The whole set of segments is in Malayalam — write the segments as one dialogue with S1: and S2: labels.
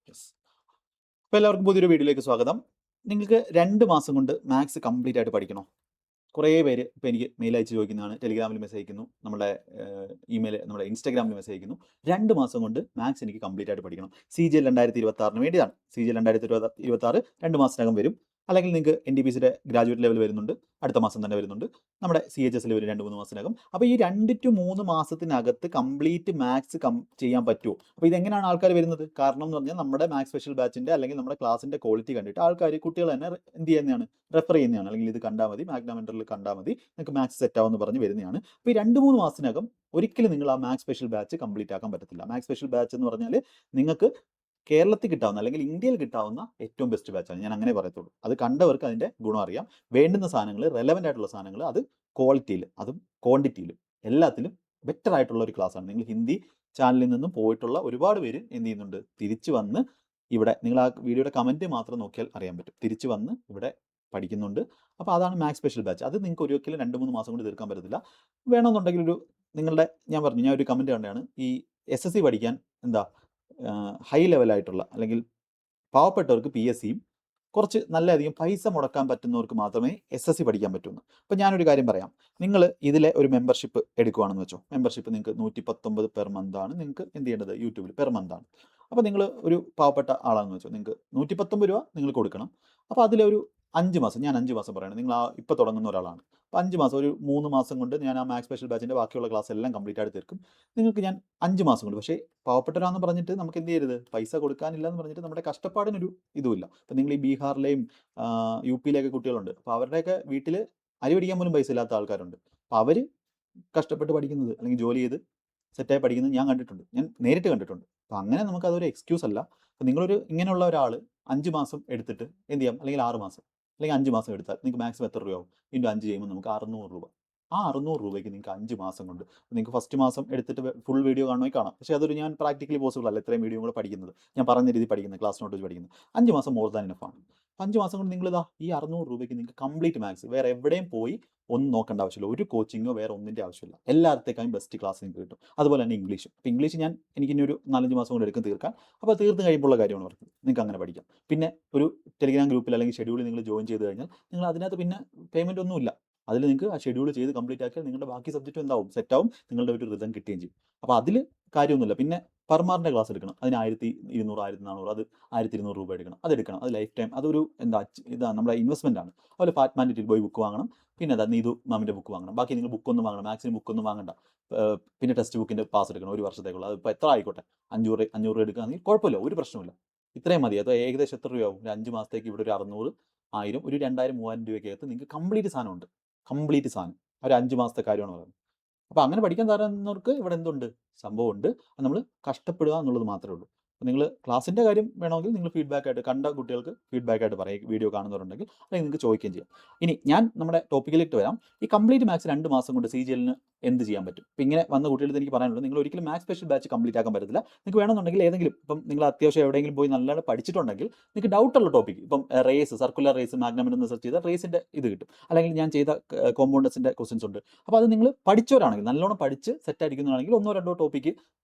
S1: യെസ്. അപ്പോൾ എല്ലാവർക്കും പുതിയൊരു വീഡിയോയിലേക്ക് സ്വാഗതം. നിങ്ങൾക്ക് 2 മാസം കൊണ്ട് മാത്സ് കംപ്ലീറ്റ് ആയിട്ട് പഠിക്കണോ? കുറേ പേര് ഇപ്പോൾ എനിക്ക് മെയിൽ അയച്ച് ചോദിക്കുന്നതാണ്, ടെലിഗ്രാമിൽ മെസ്സേജ് അയക്കുന്നു, നമ്മുടെ നമ്മുടെ ഇൻസ്റ്റാഗ്രാമിൽ മെസ്സേജ് അയക്കുന്നു. 2 മാസം കൊണ്ട് മാത്സ് എനിക്ക് കംപ്ലീറ്റ് ആയിട്ട് പഠിക്കണം. CGL 2026 വേണ്ടിയാണ്. CGL 2026 2 മാസത്തിനകം വരും. അല്ലെങ്കിൽ നിങ്ങൾക്ക് NTPCയുടെ ഗ്രാജുവേറ്റ് ലെവൽ വരുന്നുണ്ട്, അടുത്ത മാസം തന്നെ വരുന്നുണ്ട്. നമ്മുടെ CHS ലെവൽ 2-3 മാസത്തിനകം. അപ്പോൾ ഈ 2 to 3 മാസത്തിനകത്ത് കംപ്ലീറ്റ് മാത്സ് ചെയ്യാൻ പറ്റുമോ? അപ്പോൾ ഇതെങ്ങനെയാണ് ആൾക്കാർ വരുന്നത്? കാരണം എന്ന് പറഞ്ഞാൽ നമ്മുടെ മാത്സ് സ്പെഷ്യൽ ബാച്ചിൻ്റെ അല്ലെങ്കിൽ നമ്മുടെ ക്ലാസിൻ്റെ ക്വാളിറ്റി കണ്ടിട്ട് ആൾക്കാർ, കുട്ടികൾ തന്നെ എന്ത് ചെയ്യുന്നതാണ്, റെഫർ ചെയ്യുന്നതാണ്. അല്ലെങ്കിൽ ഇത് കണ്ടാൽ മതി, മാഗ്നാമെൻറ്ററിൽ കണ്ടാൽ മതി, നിങ്ങൾക്ക് മാത്സ് സെറ്റ് ആവുമെന്ന് പറഞ്ഞ് വരുന്നതാണ്. അപ്പോൾ ഈ 2-3 മാസത്തിനകം ഒരിക്കലും നിങ്ങൾ ആ മാത്സ് സ്പെഷ്യൽ ബാച്ച് കംപ്ലീറ്റ് ആക്കാൻ പറ്റത്തില്ല. മാത്സ് സ്പെഷ്യൽ ബാച്ച് എന്ന് പറഞ്ഞാൽ നിങ്ങൾക്ക് കേരളത്തിൽ കിട്ടാവുന്ന അല്ലെങ്കിൽ ഇന്ത്യയിൽ കിട്ടാവുന്ന ഏറ്റവും ബെസ്റ്റ് ബാച്ചാണ്. ഞാൻ അങ്ങനെ പറയത്തുള്ളൂ. അത് കണ്ടവർക്ക് അതിൻ്റെ ഗുണം അറിയാം. വേണ്ടുന്ന സാധനങ്ങൾ, റെലവൻ്റ് ആയിട്ടുള്ള സാധനങ്ങൾ, അത് ക്വാളിറ്റിയിൽ, അതും ക്വാണ്ടിറ്റിയിലും എല്ലാത്തിലും ബെറ്റർ ആയിട്ടുള്ള ഒരു ക്ലാസ്സാണ്. നിങ്ങൾ ഹിന്ദി ചാനലിൽ നിന്നും പോയിട്ടുള്ള ഒരുപാട് പേര് എന്ത് ചെയ്യുന്നുണ്ട്, തിരിച്ചു വന്ന് ഇവിടെ, നിങ്ങൾ ആ വീഡിയോയുടെ കമൻറ്റ് മാത്രം നോക്കിയാൽ അറിയാൻ പറ്റും, തിരിച്ചു വന്ന് ഇവിടെ പഠിക്കുന്നുണ്ട്. അപ്പോൾ അതാണ് മാത്സ് സ്പെഷ്യൽ ബാച്ച്. അത് നിങ്ങൾക്ക് ഒരിക്കലും 2-3 മാസം കൊണ്ട് തീർക്കാൻ പറ്റത്തില്ല. വേണമെന്നുണ്ടെങ്കിൽ ഞാൻ പറഞ്ഞു, ഞാൻ ഒരു കമൻറ്റ് കണ്ടാണ്, ഈ SSC പഠിക്കാൻ ഹൈ ലെവലായിട്ടുള്ള അല്ലെങ്കിൽ പാവപ്പെട്ടവർക്ക് PSCയും കുറച്ച് നല്ലധികം പൈസ മുടക്കാൻ പറ്റുന്നവർക്ക് മാത്രമേ SSC പഠിക്കാൻ പറ്റുള്ളൂ. അപ്പോൾ ഞാനൊരു കാര്യം പറയാം. നിങ്ങൾ ഇതിലെ ഒരു മെമ്പർഷിപ്പ് എടുക്കുകയാണെന്ന് വെച്ചോ. മെമ്പർഷിപ്പ് നിങ്ങൾക്ക് 119 പെർ മന്ത് ആണ് നിങ്ങൾക്ക് എന്ത് ചെയ്യേണ്ടത്, യൂട്യൂബിൽ പെർ മന്ത് ആണ്. അപ്പോൾ നിങ്ങൾ ഒരു പാവപ്പെട്ട ആളാണെന്ന് വെച്ചോ, നിങ്ങൾക്ക് 119 രൂപ നിങ്ങൾ കൊടുക്കണം. അപ്പോൾ അതിലൊരു 5 മാസം, ഞാൻ 5 മാസം പറയണം, നിങ്ങൾ ഇപ്പോൾ തുടങ്ങുന്ന ഒരാളാണ്. അപ്പോൾ 5 മാസം, ഒരു 3 മാസം കൊണ്ട് ഞാൻ ആ മാത്സ് സ്പെഷ്യൽ ബാച്ചിൻ്റെ ബാക്കിയുള്ള ക്ലാസ് എല്ലാം കംപ്ലീറ്റ് ആയിട്ട് തീർക്കും. നിങ്ങൾക്ക് ഞാൻ 5 മാസം കൊണ്ട്. പക്ഷേ പാവപ്പെട്ടവരാണെന്ന് പറഞ്ഞിട്ട് നമുക്ക് എന്ത് ചെയ്യരുത്, പൈസ കൊടുക്കാനില്ല എന്ന് പറഞ്ഞിട്ട് നമ്മുടെ കഷ്ടപ്പാടിനൊരു ഇതുമില്ല. അപ്പോൾ നിങ്ങൾ ഈ ബീഹാറിലെയും UP-യിലെയൊക്കെ കുട്ടികളുണ്ട്. അപ്പോൾ അവരുടെയൊക്കെ വീട്ടിൽ അരി പിടിക്കാൻ പോലും പൈസ ഇല്ലാത്ത ആൾക്കാരുണ്ട്. അപ്പോൾ അവർ കഷ്ടപ്പെട്ട് പഠിക്കുന്നത് അല്ലെങ്കിൽ ജോലി ചെയ്ത് സെറ്റായി പഠിക്കുന്നത് ഞാൻ കണ്ടിട്ടുണ്ട്, ഞാൻ നേരിട്ട് കണ്ടിട്ടുണ്ട്. അപ്പോൾ അങ്ങനെ നമുക്കതൊരു എക്സ്ക്യൂസ് അല്ല. അപ്പോൾ ഇങ്ങനെയുള്ള ഒരാൾ 5 മാസം എടുത്തിട്ട് എന്ത് ചെയ്യാം, അല്ലെങ്കിൽ 6 മാസം അല്ലെങ്കിൽ 5 മാസം എടുത്താൽ നിങ്ങൾക്ക് മാക്സിമം എത്ര രൂപയാവും? ഇൻറ്റു 5 ചെയ്യുമ്പോൾ നമുക്ക് 600 രൂപ. ആ 600 രൂപയ്ക്ക് നിങ്ങൾക്ക് 5 മാസം കൊണ്ട്, നിങ്ങൾക്ക് ഫസ്റ്റ് മാസം എടുത്തിട്ട് ഫുൾ വീഡിയോ കാണുമെങ്കിൽ കാണാം. പക്ഷേ അതൊരു ഞാൻ പ്രാക്ടിക്കലി പോസിബിൾ അല്ല, ഇത്രയും വീഡിയോ കൂടെ പഠിക്കുന്നത്, ഞാൻ പറഞ്ഞ രീതി പഠിക്കുന്നത്, ക്ലാസ് നോട്ട് വെച്ച് പഠിക്കുന്നത്. 5 മാസം മോർ ദാൻ ഇനഫ് ആണ്. 5 മാസം കൊണ്ട് നിങ്ങൾ ഈ 600 രൂപയ്ക്ക് നിങ്ങൾക്ക് കംപ്ലീറ്റ് മാത്സ്, വേറെ എവിടെയും പോയി ഒന്നും നോക്കേണ്ട ആവശ്യമില്ല, ഒരു കോച്ചിങ്ങോ വേറെ ഒന്നിൻ്റെ ആവശ്യമില്ല. എല്ലാത്തേക്കാളും ബെസ്റ്റ് ക്ലാസ് നിങ്ങൾക്ക് കിട്ടും. അതുപോലെ തന്നെ ഇംഗ്ലീഷ്. അപ്പോൾ ഇംഗ്ലീഷ് എനിക്കിനി ഒരു 4-5 മാസം കൊണ്ട് എടുക്കും തീർക്കാൻ. അപ്പോൾ തീർന്ന് കഴിയുമ്പോഴുള്ള കാര്യമാണ് പറഞ്ഞത്, നിങ്ങൾക്ക് അങ്ങനെ പഠിക്കാം. പിന്നെ ഒരു ടെലിഗ്രാം ഗ്രൂപ്പിൽ അല്ലെങ്കിൽ ഷെഡ്യൂളിൽ നിങ്ങൾ ജോയിൻ ചെയ്ത് കഴിഞ്ഞാൽ നിങ്ങൾ അതിനകത്ത് പിന്നെ പേയ്മെൻ്റ് ഒന്നുമില്ല. അതിൽ നിങ്ങൾക്ക് ആ ഷെഡ്യൂൾ ചെയ്ത് കംപ്ലീറ്റ് ആക്കിയാൽ നിങ്ങളുടെ ബാക്കി സബ്ജക്റ്റും എന്താവും, സെറ്റാവും, നിങ്ങളുടെ ഒരു റിതം കിട്ടുകയും ചെയ്യും. അപ്പോൾ അതിൽ കാര്യമൊന്നുമില്ല. പിന്നെ പെർമാറിൻ്റെ ക്ലാസ് എടുക്കണം, അതിന് 1200 1400, അത് 1200 രൂപ എടുക്കണം, അതെടുക്കണം. അത് ലൈഫ് ടൈം, അതൊരു നമ്മുടെ ഇൻവെസ്റ്റ്മെൻ്റ് ആണ്. അതുപോലെ ഫാറ്റ്മാൻ ലിറ്റിൽ ബോയ് ബുക്ക് വാങ്ങണം. പിന്നെ നീതു മാമിൻ്റെ ബുക്ക് വാങ്ങണം. ബാക്കി നിങ്ങൾ ബുക്കൊന്നും വാങ്ങണം, മാത്സിന് ബുക്കൊന്നും വാങ്ങണ്ട. പിന്നെ ടെക്സ്റ്റ് ബുക്കിൻ്റെ പാസ് എടുക്കണം, 1 വർഷത്തേക്കുള്ള. അതിപ്പോൾ എത്ര ആയിക്കോട്ടെ, 500 രൂപ എടുക്കുകയാണെങ്കിൽ കുഴപ്പമില്ല, ഒരു പ്രശ്നമില്ല. ഇത്രയും മതി. അത് ഏകദേശം എത്ര രൂപയാവും? ഒരു 5 മാസത്തേക്ക് ഇവിടെ ഒരു 600, 1000, ഒരു 2000-3000 രൂപയ്ക്കകത്ത് നിങ്ങൾക്ക് കംപ്ലീറ്റ് സാധനമുണ്ട്. കംപ്ലീറ്റ് സാധനം ഒരു 5 മാസത്തെ കാര്യമാണ് പറയുന്നത്. അപ്പോൾ അങ്ങനെ പഠിക്കാൻ തരുന്നവർക്ക് ഇവിടെ എന്തുണ്ട്, സംഭവമുണ്ട്. അത് നമ്മൾ കഷ്ടപ്പെടുക എന്നുള്ളത് മാത്രമേ ഉള്ളൂ. അപ്പോൾ നിങ്ങൾ ക്ലാസ്സിൻ്റെ കാര്യം വേണമെങ്കിൽ നിങ്ങൾ ഫീഡ്ബാക്കായിട്ട്, കണ്ട കുട്ടികൾക്ക് ഫീഡ്ബാക്കായിട്ട് പറയും, വീഡിയോ കാണുന്നവരുണ്ടെങ്കിൽ, അല്ലെങ്കിൽ നിങ്ങൾക്ക് ചോദിക്കുകയും ചെയ്യാം. ഇനി ഞാൻ നമ്മുടെ ടോപ്പിക്കിലേക്ക് വരാം. ഈ കംപ്ലീറ്റ് മാത്സ് 2 മാസം കൊണ്ട് CGL-ന് എന്ത് ചെയ്യാൻ പറ്റും? ഇപ്പം ഇങ്ങനെ വന്ന കുട്ടികളുടെ എനിക്ക് പറയാനുള്ളത്, നിങ്ങൾ ഒരിക്കലും മാത്സ് സ്പെഷ്യൽ ബാച്ച് കംപ്ലീറ്റ് ആക്കാൻ പറ്റത്തില്ല. നിങ്ങൾക്ക് വേണമെന്നുണ്ടെങ്കിൽ ഏതെങ്കിലും, ഇപ്പം നിങ്ങൾ അത്യാവശ്യം എവിടെയെങ്കിലും പോയി നല്ലതാണ് പഠിച്ചിട്ടുണ്ടെങ്കിൽ, നിങ്ങൾക്ക് ഡൗട്ടുള്ള ടോപ്പിക്ക്, ഇപ്പം റേസ്, സർക്കുലർ റേസ്, മാഗ്നമെൻ്റ് സെർച്ച് ചെയ്താൽ റേസിൻ്റെ ഇത് കിട്ടും. അല്ലെങ്കിൽ ഞാൻ ചെയ്ത കോമ്പൗണ്ടേഴ്സിൻ്റെ ക്വസ്റ്റ്യൻസ് ഉണ്ട്. അപ്പോൾ അത് നിങ്ങൾ പഠിച്ചവരാണെങ്കിൽ, നല്ലോണം പഠിച്ച് സെറ്റായിരിക്കുന്നതാണെങ്കിൽ 1-2 ടോപ്പിക്ക്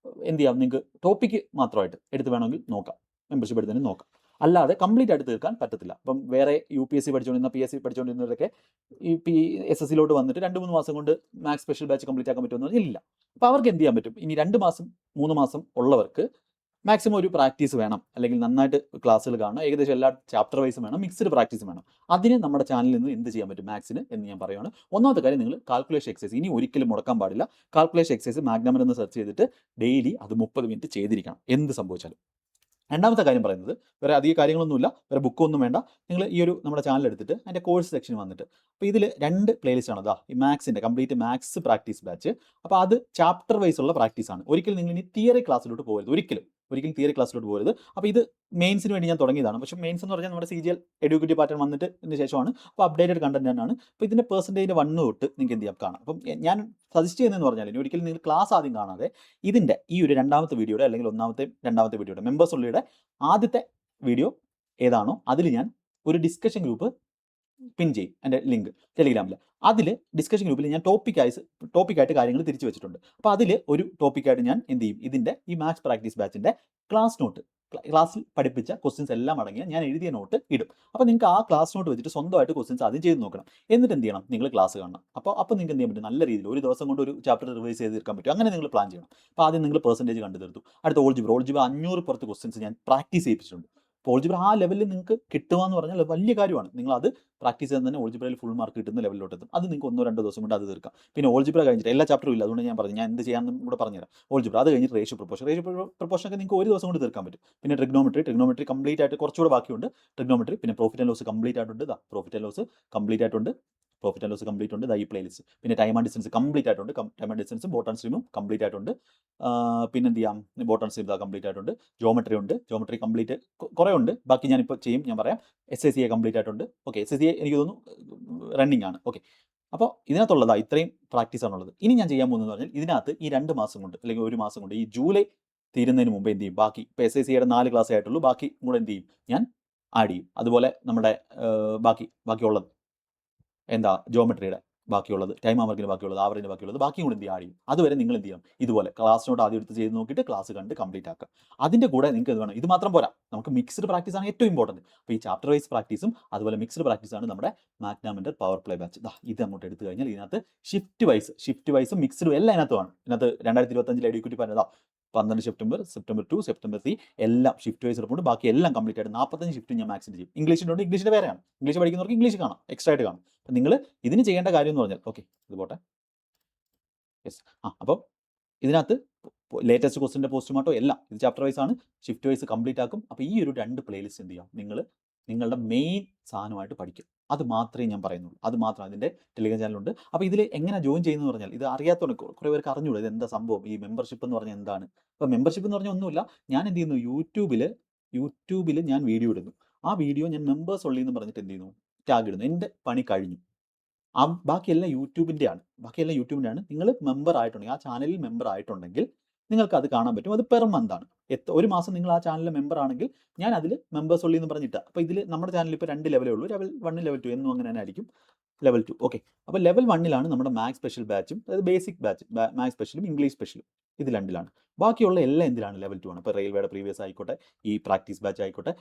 S1: എന്ത് ചെയ്യാം, നിങ്ങൾക്ക് ടോപ്പിക്ക് മാത്രമായിട്ട് എടുത്ത് വേണമെങ്കിൽ നോക്കാം, മെമ്പർഷിപ്പ് എടുത്തതിന് നോക്കാം. അല്ലാതെ കംപ്ലീറ്റ് ആയിട്ട് തീർക്കാൻ പറ്റത്തില്ല. അപ്പം വേറെ UPSC പഠിച്ചുകൊണ്ടിരുന്ന, PSC പഠിച്ചുകൊണ്ടിരുന്നവരൊക്കെ ഈ SSC-ലോട്ട് വന്നിട്ട് 2-3 മാസം കൊണ്ട് മാത്സ് സ്പെഷ്യൽ ബാച്ച് കംപ്ലീറ്റ് ആക്കാൻ പറ്റുമെന്ന് പറഞ്ഞാൽ ഇല്ല. അപ്പോൾ അവർക്ക് എന്ത് ചെയ്യാൻ പറ്റും? ഇനി 2 മാസം 3 മാസം ഉള്ളവർക്ക് മാക്സിമം ഒരു പ്രാക്ടീസ് വേണം, അല്ലെങ്കിൽ നന്നായിട്ട് ക്ലാസ്സുകൾ കാണണം, ഏകദേശം എല്ലാ ചാപ്റ്റർ വൈസും വേണം, മിക്സ്ഡ് പ്രാക്ടീസ് വേണം. അതിന് നമ്മുടെ ചാനലിൽ നിന്ന് എന്ത് ചെയ്യാൻ പറ്റും മാത്സിന് എന്ന് ഞാൻ പറയുകയാണ്. ഒന്നാമത്തെ കാര്യം, നിങ്ങൾ കാൽക്കുലേഷൻ എക്സസൈസ് ഇനി ഒരിക്കലും മുടക്കാൻ പാടില്ല. കാൽക്കുലേഷൻ എക്സസൈസ് മാഗ്നമെൻ്റ് സെർച്ച് ചെയ്തിട്ട് ഡെയിലി അത് 30 മിനിറ്റ് ചെയ്തിരിക്കണം, എന്ത് സംഭവിച്ചാലും. രണ്ടാമത്തെ കാര്യം പറയുന്നത്, വേറെ അധിക കാര്യങ്ങളൊന്നുമില്ല, വേറെ ബുക്കൊന്നും വേണ്ട. നിങ്ങൾ ഈ ഒരു നമ്മുടെ ചാനൽ എടുത്തിട്ട് അതിൻ്റെ കോഴ്സ് സെക്ഷൻ വന്നിട്ട്, അപ്പോൾ ഇതിൽ 2 പ്ലേലിസ്റ്റ് ആണ്. ഈ മാത്സിൻ്റെ കംപ്ലീറ്റ് മാത്സ് പ്രാക്ടീസ് ബാച്ച്. അപ്പോൾ അത് ചാപ്റ്റർ വൈസ് ഉള്ള പ്രാക്ടീസാണ്. ഒരിക്കലും നിങ്ങൾ ഇനി തിയറി ക്ലാസ്സിലോട്ട് പോകരുത്, ഒരിക്കലും തിയറി ക്ലാസ്സിലോട്ട് പോകരുത്. അപ്പോൾ ഇത് മെയിൻസിന് വേണ്ടി ഞാൻ തുടങ്ങിയതാണ്. പക്ഷേ മെയിൻസ് എന്ന് പറഞ്ഞാൽ നമ്മുടെ CGL എഡ്യൂക്കേറ്റീവ് പാറ്റേൺ വന്നിട്ട് ഇതിന് ശേഷമാണ്. അപ്പോൾ അപ്ഡേറ്റഡ് കണ്ടന്റ് തന്നെയാണ്. അപ്പോൾ ഇതിൻ്റെ പെർസെൻറ്റേജ് 1 തൊട്ട് നിങ്ങൾക്ക് എന്ത് ചെയ്യാം, കാണാം. അപ്പം ഞാൻ സജസ്റ്റ് ചെയ്യുന്നതെന്ന് പറഞ്ഞാൽ, ഇനി ഒരിക്കലും നിങ്ങൾ ക്ലാസ് ആദ്യം കാണാതെ ഇതിൻ്റെ ഈ ഒരു 2ാമത്തെ വീഡിയോയുടെ അല്ലെങ്കിൽ 2ാമത്തെ വീഡിയോയുടെ മെമ്പേഴ്സ് ഉള്ളിയുടെ ആദ്യത്തെ വീഡിയോ ഏതാണോ അതിൽ ഞാൻ ഒരു ഡിസ്കഷൻ ഗ്രൂപ്പ് പിൻ ചെയ്യും, എൻ്റെ ലിങ്ക് ടെലിഗ്രാമിൽ. അതിൽ ഡിസ്കഷൻ ഗ്രൂപ്പിൽ ഞാൻ ടോപ്പിക്കായിട്ട് കാര്യങ്ങൾ തിരിച്ചു വെച്ചിട്ടുണ്ട്. അപ്പോൾ അതിൽ ഒരു ടോപ്പിക്കായിട്ട് ഞാൻ എന്ത് ചെയ്യും, ഇതിൻ്റെ ഈ മാത്സ് പ്രാക്ടീസ് ബാച്ചിൻ്റെ ക്ലാസ് നോട്ട് ക്ലാസ്സിൽ പഠിപ്പിച്ച ക്വസ്റ്റ്യൻസ് എല്ലാം അടങ്ങിയ ഞാൻ എഴുതിയ നോട്ട് ഇടും. അപ്പോൾ നിങ്ങൾക്ക് ആ ക്ലാസ് നോട്ട് വെച്ചിട്ട് സ്വന്തമായിട്ട് ക്വസ്റ്റ്യൻസ് ആദ്യം ചെയ്ത് നോക്കണം. എന്നിട്ട് എന്ത് ചെയ്യണം, നിങ്ങൾ ക്ലാസ് കാണണം. അപ്പോൾ നിങ്ങൾക്ക് എന്ത് ചെയ്യാൻ പറ്റും, നല്ല രീതിയിൽ ഒരു ദിവസം കൊണ്ട് ഒരു ചാപ്റ്റർ റിവൈസ് ചെയ്ത് തീർക്കാൻ പറ്റും. അങ്ങനെ നിങ്ങൾ പ്ലാൻ ചെയ്യണം. അപ്പോൾ ആദ്യം നിങ്ങൾ പെർസെൻറ്റേജ് കണ്ടു തീർത്തു. അടുത്ത ഓൾജിബ്ര 500 പുറത്ത് ക്വസ്റ്റ്യൻസ് ഞാൻ പ്രാക്ടീസ് ചെയ്യിപ്പിച്ചിട്ടുണ്ട്. അപ്പോൾ ഓൾജിബ്ര ആ ലെവലിൽ നിങ്ങൾക്ക് കിട്ടുക എന്ന് പറഞ്ഞാൽ വലിയ കാര്യമാണ്. നിങ്ങൾ അത് പ്രാക്ടീസ് ചെയ്ത് തന്നെ ഓൾജിബ്രയിൽ ഫുൾ മാർക്ക് കിട്ടുന്ന ലെവലിലോട്ട് എത്തും. അത് നിങ്ങൾക്ക് 1-2 ദിവസം കൊണ്ട് അത് തീർക്കാം. പിന്നെ ഓൾജിബ്ര കഴിഞ്ഞിട്ട് എല്ലാ ചാപ്റ്ററും ഇല്ല, അതുകൊണ്ട് ഞാൻ പറഞ്ഞു ഞാൻ എന്ത് ചെയ്യാമെന്നും കൂടെ പറഞ്ഞുതരാം. ഓൾജിബ്ര അത് കഴിഞ്ഞിട്ട് റേഷ്യോ പ്രൊപ്പോർഷൻ ഒക്കെ നിങ്ങൾക്ക് ഒരു ദിവസം കൊണ്ട് തീർക്കാൻ പറ്റും. പിന്നെ ട്രിഗ്നോമെട്രി കംപ്ലീറ്റ് ആയിട്ട് കുറച്ചുകൂടെ ബാക്കിയുണ്ട്. ട്രിഗ്നോമെട്രി പിന്നെ പ്രോഫിറ്റ് ആൻഡ് ലോസ് കംപ്ലീറ്റ് ആയിട്ടുണ്ട്. പ്രോഫിറ്റ് ആൻഡ് ലോസ് കംപ്ലീറ്റ് ഉണ്ട്. ഈ പ്ലേലിസ്റ്റ് പിന്നെ ടൈം ആൻഡ് ഡിസ്റ്റൻസ് കംപ്ലീറ്റ് ആയിട്ടുണ്ട്. ടൈം ആൻഡ് ഡിസ്റ്റൻസും ബോട്ടൺ സ്ട്രീമും കംപ്ലീറ്റ് ആയിട്ടുണ്ട്. പിന്നെ എന്ത് ചെയ്യാം, ബോട്ടൺ സ്ട്രീം കംപ്ലീറ്റ് ആയിട്ടുണ്ട്. ജോമെട്രി കംപ്ലീറ്റ് കുറേ ഉണ്ട്. ബാക്കി ഞാനിപ്പോൾ ചെയ്യും, ഞാൻ പറയാം. SICA കംപ്ലീറ്റ് ആയിട്ടുണ്ട്. ഓക്കെ, SICA എനിക്ക് തോന്നുന്നു റണ്ണിങ് ആണ്. ഓക്കെ, അപ്പോൾ ഇതിനകത്തുള്ളതാ ഇത്രയും പ്രാക്ടീസ് ആണുള്ളത്. ഇനി ഞാൻ ചെയ്യാൻ പോകുന്നതെന്ന് പറഞ്ഞാൽ ഇതിനകത്ത് ഈ 2 മാസം കൊണ്ട് അല്ലെങ്കിൽ 1 മാസം കൊണ്ട് ഈ ജൂലൈ തീരുന്നതിന് മുമ്പ് എന്ത് ചെയ്യും, ബാക്കി ഇപ്പോൾ SICAയുടെ 4 ക്ലാസ്സേ ആയിട്ടുള്ളൂ, ബാക്കി കൂടെ എന്ത് ചെയ്യും, ഞാൻ ആഡ് ചെയ്യും. അതുപോലെ നമ്മുടെ ബാക്കിയുള്ളത് എന്താ ജോമെട്രിയുടെ ബാക്കിയുള്ളത്, ടൈം മാർക്കിന് ബാക്കിയുള്ളത്, ആവറേജിന് ബാക്കിയുള്ളത് ബാക്കിയും കൂടി എന്ത് ആഡ് ചെയ്യും. അതുവരെ നിങ്ങൾ എന്ത് ചെയ്യണം, ഇതുപോലെ ക്ലാസ് നോട്ട് ആദ്യം എടുത്ത് ചെയ്ത് നോക്കിയിട്ട് ക്ലാസ് കണ്ട് കംപ്ലീറ്റ് ആക്കുക. അതിൻ്റെ കൂടെ നിങ്ങൾക്ക് ഇത് വേണം, ഇത് മാത്രം പോരാ, നമുക്ക് മിക്സ്ഡ് പ്രാക്ടീസ് ആണ് ഏറ്റവും ഇമ്പോർട്ടൻറ്റ്. അപ്പോൾ ഈ ചാപ്റ്റർ വൈസ് പ്രാക്ടീസും അതുപോലെ മിക്സ്ഡ് പ്രാക്ടീസാണ് നമ്മുടെ മാഗ്നാമെൻ്റൽ പവർ പ്ലേ ബാച്ച്. ഇത് അങ്ങോട്ട് എടുത്തു കഴിഞ്ഞാൽ ഇതിനകത്ത് ഷിഫ്റ്റ് വൈസും മിക്സ്ഡും എല്ലാം ഇതിനകത്തുമാണ്. ഇതിനകത്ത് 2025 എഡ്യൂക്കേറ്റീവ് പറഞ്ഞതാ 12 സെപ്റ്റംബർ 2 സെപ്റ്റംബർ 3 എല്ലാം ഷിഫ്റ്റ് വൈസ് റിപ്പോർട്ട്. ബാക്കി എല്ലാം കംപ്ലീറ്റ് ആയിട്ട് 45 ഷിഫ്റ്റ് ഞാൻ മാക്സിമം ചെയ്യും. ഇംഗ്ലീഷിൻ്റെ ഇംഗ്ലീഷിൻ്റെ വേറെയാണ്, ഇംഗ്ലീഷ് പഠിക്കുന്നവർക്ക് ഇംഗ്ലീഷ് കാണാം, എക്സ്ട്രാ ആയിട്ട് കാണാം. അപ്പം നിങ്ങൾ ഇതിന് ചെയ്യേണ്ട കാര്യം എന്ന് പറഞ്ഞാൽ, ഓക്കെ ഇത് പോട്ടെ, യെസ് അപ്പം ഇതിനകത്ത് ലേറ്റസ്റ്റ് ക്വസ്റ്റിൻ്റെ പോസ്റ്റ്മോർട്ടോ എല്ലാം ഇത് ചാപ്റ്റർ വൈസ് ആണ്, ഷിഫ്റ്റ് വൈസ് കംപ്ലീറ്റ് ആക്കും. അപ്പോൾ ഈ ഒരു 2 പ്ലേലിസ്റ്റ് എന്ത് ചെയ്യാം, നിങ്ങൾ നിങ്ങളുടെ മെയിൻ സാധനമായിട്ട് പഠിക്കും. അത് മാത്രമേ ഞാൻ പറയുന്നുള്ളൂ, അത് മാത്രം. അതിൻ്റെ ടെലിഗ്രാം ചാനലുണ്ട്. അപ്പോൾ ഇതിൽ എങ്ങനെ ജോയിൻ ചെയ്യുന്നത് പറഞ്ഞാൽ, ഇത് അറിയാത്തതുകൊണ്ട് കുറേ പേർക്ക് അറിഞ്ഞൂടെ ഇത് എന്താ സംഭവം, ഈ മെമ്പർഷിപ്പ് എന്ന് പറഞ്ഞാൽ എന്താണ്. അപ്പോൾ മെമ്പർഷിപ്പ് എന്ന് പറഞ്ഞാൽ ഒന്നുമില്ല, ഞാൻ എന്ത് ചെയ്യുന്നു, യൂട്യൂബിൽ ഞാൻ വീഡിയോ ഇടുന്നു. ആ വീഡിയോ ഞാൻ മെമ്പേഴ്സ് ഉള്ളി എന്ന് പറഞ്ഞിട്ട് എന്ത് ചെയ്യുന്നു, ടാഗ് ഇടുന്നു. എൻ്റെ പണി കഴിഞ്ഞു. ബാക്കിയെല്ലാം യൂട്യൂബിൻ്റെ ആണ്. നിങ്ങൾ മെമ്പർ ആയിട്ടുണ്ടെങ്കിൽ, ആ ചാനലിൽ മെമ്പർ ആയിട്ടുണ്ടെങ്കിൽ നിങ്ങൾക്ക് അത് കാണാൻ പറ്റും. അത് പെർ മന്ത് ആണ്. ഒരു മാസം നിങ്ങൾ ആ ചാനലിൽ മെമ്പർ ആണെങ്കിൽ ഞാൻ അതിൽ മെമ്പേഴ്സ് ഉള്ളി എന്ന് പറഞ്ഞിട്ട്, അപ്പോൾ ഇതിൽ നമ്മുടെ ചാനലിൽ ഇപ്പോൾ 2 ലെവലേ ഉള്ളൂ, ലെവൽ 1 ലെവൽ 2 എന്നും അങ്ങനെ തന്നെ ആയിരിക്കും. Level 2 okay. അപ്പോൾ ലെവൽ 1 നമ്മുടെ മാത്സ് സ്പെഷ്യൽ ബാച്ചും, അതായത് ബേസിക് ബാച്ച് മാത്സ് സ്പെഷ്യലും ഇംഗ്ലീഷ് സ്പെഷ്യലും ഇത് 2 ബാക്കിയുള്ള എല്ലാം എന്തിലാണ്, ലെവൽ 2 ആണ്. ഇപ്പോൾ റെയിൽവേയുടെ പ്രീവിയസ് ആയിക്കോട്ടെ, ഈ പ്രാക്ടീസ് ബാച്ച് ആയിക്കോട്ടെ,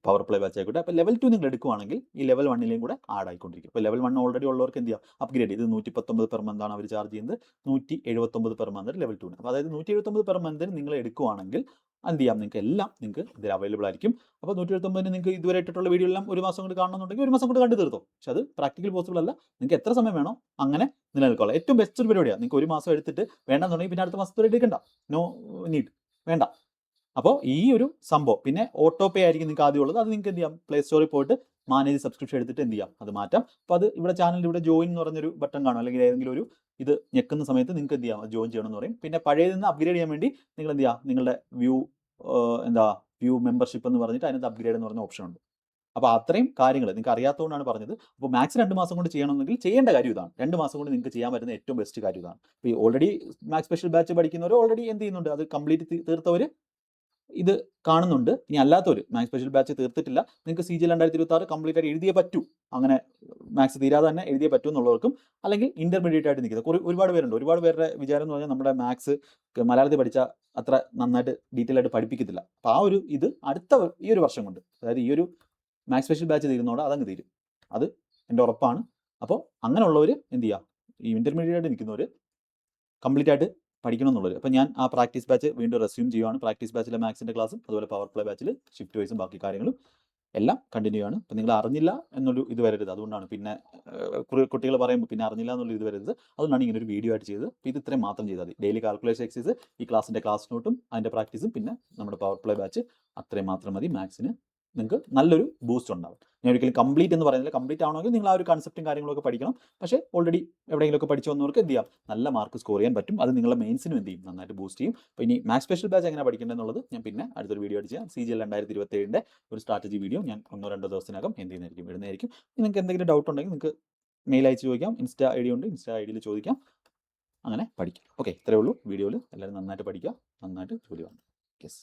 S1: പവർ പ്ലേ ബാച്ച് ആയിക്കോട്ടെ. അപ്പോൾ ലെവൽ 2 നിങ്ങൾ എടുക്കുവാണെങ്കിൽ ഈ ലെവൽ 1 കൂടെ ആഡ് ആയിക്കൊണ്ടിരിക്കും. ഇപ്പോൾ ലെവൽ 1 ഓൾറെഡി ഉള്ളവർക്ക് എന്ത് ചെയ്യാം, അപ്ഗ്രേഡ് ഇത് 119 പെർ മന്ത് ആണ് അവർ ചാർജ് ചെയ്യുന്നത്. 179 പെർ മന്ത് ലെവൽ 2. അപ്പോൾ അതായത് 179 പെർ മന്തിന് നിങ്ങൾ എടുക്കുവാണെങ്കിൽ എന്ത് ചെയ്യാം, നിങ്ങൾക്ക് ഇതിൽ അവൈലബിൾ ആയിരിക്കും. അപ്പോൾ 179 നിങ്ങൾക്ക് ഇതുവരെ ഇട്ടിട്ടുള്ള വീഡിയോ എല്ലാം ഒരു മാസം കൊണ്ട് കാണണമെന്നുണ്ടെങ്കിൽ 1 മാസം കൊണ്ട് കണ്ടു തീർത്തോ. പക്ഷെ അത് പ്രാക്ടിക്കൽ പോസിബിൾ അല്ല. നിങ്ങൾക്ക് എത്ര സമയം വേണോ അങ്ങനെ നിലനിൽക്കുക. ഏറ്റവും ബെസ്റ്റ് ഒരു പരിപാടിയാണ്. നിങ്ങൾക്ക് 1 മാസം എടുത്തിട്ട് വേണ്ടെന്നുണ്ടെങ്കിൽ പിന്നെ അടുത്ത മാസത്തോടെ എടുക്കണ്ട, നോ നീഡ്, വേണ്ട. അപ്പോൾ ഈ ഒരു സംഭവം പിന്നെ ഓട്ടോ പേ ആയിരിക്കും നിങ്ങൾക്ക് ആദ്യം ഉള്ളത്. അത് നിങ്ങൾക്ക് എന്ത് ചെയ്യാം, പ്ലേ സ്റ്റോറിൽ പോയിട്ട് മാനേജ് സബ്സ്ക്രിപ്ഷൻ എടുത്തിട്ട് എന്ത് ചെയ്യാം, അത് മാറ്റാം. അപ്പോൾ അത് ഇവിടെ ചാനലിൽ ഇവിടെ ജോയിൻ എന്ന് പറഞ്ഞൊരു ബട്ടൺ കാണും, അല്ലെങ്കിൽ ഏതെങ്കിലും ഒരു ഇത് ഞെക്കുന്ന സമയത്ത് നിങ്ങൾക്ക് എന്ത് ചെയ്യാം, ജോയിൻ ചെയ്യണമെന്ന് പറയും. പിന്നെ പഴയതിൽ നിന്ന് അപ്ഗ്രേഡ് ചെയ്യാൻ വേണ്ടി നിങ്ങൾ എന്ത് ചെയ്യുക, നിങ്ങളുടെ വ്യൂ മെമ്പർഷിപ്പ് എന്ന് പറഞ്ഞിട്ട് അതിനകത്ത് അപ്ഗ്രേഡ് എന്ന് പറഞ്ഞ ഓപ്ഷൻ ഉണ്ട്. അപ്പോൾ അത്രയും കാര്യങ്ങൾ നിങ്ങൾക്ക് അറിയാത്തതുകൊണ്ടാണ് പറഞ്ഞത്. അപ്പോൾ മാത്സ് 2 മാസം കൊണ്ട് ചെയ്യണമെങ്കിൽ ചെയ്യേണ്ട കാര്യം ഇതാണ്. 2 മാസം കൊണ്ട് നിങ്ങൾക്ക് ചെയ്യാൻ പറ്റുന്ന ഏറ്റവും ബെസ്റ്റ് കാര്യം ഇതാണ്. ഇപ്പോൾ ഈ ഓൾറെഡി മാത്സ് സ്പെഷ്യൽ ബാച്ച് പഠിക്കുന്നവർ ഓൾറെഡി എന്ത് ചെയ്യുന്നുണ്ട്, അത് കംപ്ലീറ്റ് തീർത്തവർ ഇത് കാണുന്നുണ്ട്. ഇനി അല്ലാത്തവർ മാത്സ് സ്പെഷ്യൽ ബാച്ച് തീർത്തിട്ടില്ല, നിങ്ങൾക്ക് CGL 2026 കംപ്ലീറ്റ് ആയിട്ട് എഴുതിയേ പറ്റൂ, അങ്ങനെ മാത്സ് തീരാതെ തന്നെ എഴുതിയേ പറ്റൂ എന്നുള്ളവർക്കും, അല്ലെങ്കിൽ ഇൻ്റർമീഡിയറ്റ് ആയിട്ട് നിൽക്കുന്നത് ഒരുപാട് പേരുണ്ട്. ഒരുപാട് പേരുടെ വിചാരം എന്ന് പറഞ്ഞാൽ നമ്മുടെ മാത്സ് മലയാളത്തിൽ പഠിച്ചാൽ അത്ര നന്നായിട്ട് ഡീറ്റെയിൽ ആയിട്ട് പഠിപ്പിക്കത്തില്ല. അപ്പോൾ ആ ഒരു ഇത് അടുത്ത ഈ ഒരു വർഷം കൊണ്ട്, അതായത് ഈ ഒരു മാത്സ് സ്പെഷ്യൽ ബാച്ച് തീരുന്നതോടെ അതങ്ങ് തീരും, അത് എൻ്റെ ഉറപ്പാണ്. അപ്പോൾ അങ്ങനെയുള്ളവർ എന്ത് ചെയ്യുക, ഈ ഇൻ്റർമീഡിയറ്റ് ആയിട്ട് നിൽക്കുന്നവർ കംപ്ലീറ്റ് ആയിട്ട് പഠിക്കണം എന്നുള്ളത്. അപ്പോൾ ഞാൻ ആ പ്രാക്ടീസ് ബാച്ച് വീണ്ടും റെസ്യൂം ചെയ്യുവാണ്. പ്രാക്ടീസ് ബാച്ചിലെ മാത്സിൻ്റെ ക്ലാസ്സും അതുപോലെ പവർ പ്ലേ ബാച്ചിൽ ഷിഫ്റ്റ് വൈസും ബാക്കി കാര്യങ്ങളും എല്ലാം കണ്ടിന്യൂ ആണ്. അപ്പോൾ നിങ്ങൾ അറിഞ്ഞില്ല എന്നൊരു ഇത് വരരുത്. അതുകൊണ്ടാണ് പിന്നെ കുട്ടികൾ പറയുമ്പോൾ പിന്നെ അറിഞ്ഞില്ല എന്നുള്ള ഇത് വരരുത്. അതുകൊണ്ടാണ് ഇങ്ങനെ ഒരു വീഡിയോ ആയിട്ട് ചെയ്തത്. അപ്പോൾ ഇത് ഇത്രയും മാത്രം ചെയ്താൽ മതി. ഡെയിലി കാൽക്കുലേഷൻ എക്സസൈസ്, ഈ ക്ലാസ്സിൻ്റെ ക്ലാസ് നോട്ടും അതിൻ്റെ പ്രാക്ടീസും പിന്നെ നമ്മുടെ പവർ പ്ലേ ബാച്ച്, അത്രയും മാത്രം മതി. മാത്സിന് നിങ്ങൾക്ക് നല്ലൊരു ബൂസ്റ്റ് ഉണ്ടാവും. ഞാൻ ഒരിക്കലും കംപ്ലീറ്റ് എന്ന് പറയുന്നില്ല. കംപ്ലീറ്റ് ആവണമെങ്കിൽ നിങ്ങൾ ആ ഒരു കൺസെപ്റ്റും കാര്യങ്ങളൊക്കെ പഠിക്കണം. പക്ഷേ ഓൾറെഡി എവിടെയെങ്കിലുമൊക്കെ പഠിച്ചു വന്നവർക്ക് എന്ത് ചെയ്യാം, നല്ല മാർക്ക് സ്കോർ ചെയ്യാൻ പറ്റും. അത് നിങ്ങളുടെ മെയിൻസിനും എന്ത് ചെയ്യും, നന്നായിട്ട് ബൂസ്റ്റ് ചെയ്യും. അപ്പോൾ ഇനി മാത്സ് സ്പെഷ്യൽ ബാച്ച് എങ്ങനെ പഠിക്കേണ്ടതെന്നുള്ളത് ഞാൻ പിന്നെ അടുത്തൊരു വീഡിയോ ആയിട്ട് ചെയ്യാം. CGL 2027 ഒരു സ്ട്രാറ്റജി വീഡിയോ ഞാൻ 1-2 ദിവസത്തിനകം എന്ത് ചെയ്യുന്നതായിരിക്കും, ഇടുന്നതായിരിക്കും. നിങ്ങൾക്ക് എന്തെങ്കിലും ഡൗട്ട് ഉണ്ടെങ്കിൽ നിങ്ങൾക്ക് മെയിൽ അയച്ച് ചോദിക്കാം. ഇൻസ്റ്റാ ID ഉണ്ട്, ഇൻസ്റ്റാ IDയിൽ ചോദിക്കാം. അങ്ങനെ പഠിക്കാം. ഓക്കെ, ഇത്രയേ ഉള്ളൂ വീഡിയോയിൽ. എല്ലാവരും നന്നായിട്ട് പഠിക്കുക, നന്നായിട്ട് ജോലി വാങ്ങുക. യെസ്.